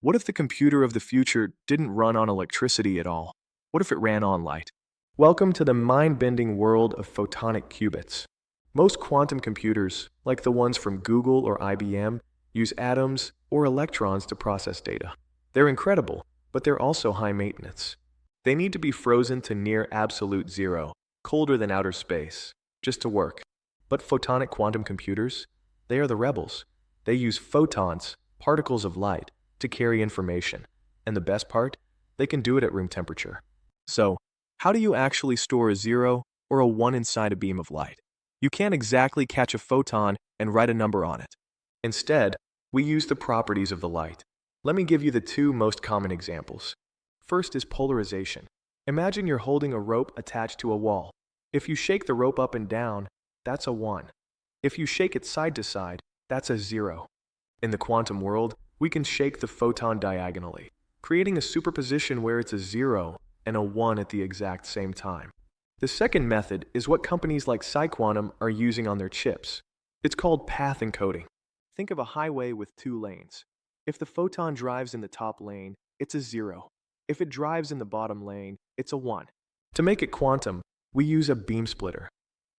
What if the computer of the future didn't run on electricity at all? What if it ran on light? Welcome to the mind-bending world of photonic qubits. Most quantum computers, like the ones from Google or IBM, use atoms or electrons to process data. They're incredible, but they're also high maintenance. They need to be frozen to near absolute zero, colder than outer space, just to work. But photonic quantum computers, they are the rebels. They use photons, particles of light, to carry information. And the best part? They can do it at room temperature. So, how do you actually store a 0 or a 1 inside a beam of light? You can't exactly catch a photon and write a number on it. Instead, we use the properties of the light. Let me give you the two most common examples. First is polarization. Imagine you're holding a rope attached to a wall. If you shake the rope up and down, that's a 1. If you shake it side to side, that's a 0. In the quantum world, we can shake the photon diagonally, creating a superposition where it's a 0 and a 1 at the exact same time. The second method is what companies like PsiQuantum are using on their chips. It's called path encoding. Think of a highway with two lanes. If the photon drives in the top lane, it's a 0. If it drives in the bottom lane, it's a 1. To make it quantum, we use a beam splitter.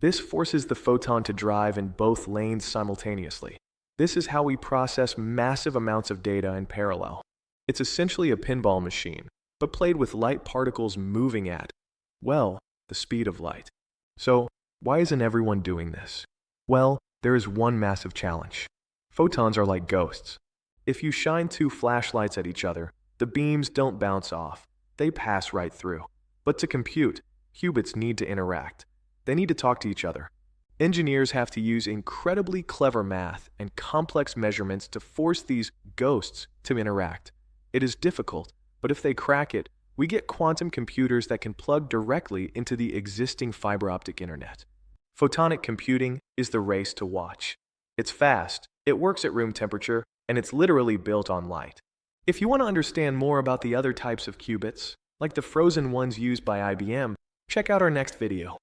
This forces the photon to drive in both lanes simultaneously. This is how we process massive amounts of data in parallel. It's essentially a pinball machine, but played with light particles moving at, well, the speed of light. So, why isn't everyone doing this? Well, there is one massive challenge. Photons are like ghosts. If you shine two flashlights at each other, the beams don't bounce off. They pass right through. But to compute, qubits need to interact. They need to talk to each other. Engineers have to use incredibly clever math and complex measurements to force these ghosts to interact. It is difficult, but if they crack it, we get quantum computers that can plug directly into the existing fiber optic internet. Photonic computing is the race to watch. It's fast, it works at room temperature, and it's literally built on light. If you want to understand more about the other types of qubits, like the frozen ones used by IBM, check out our next video.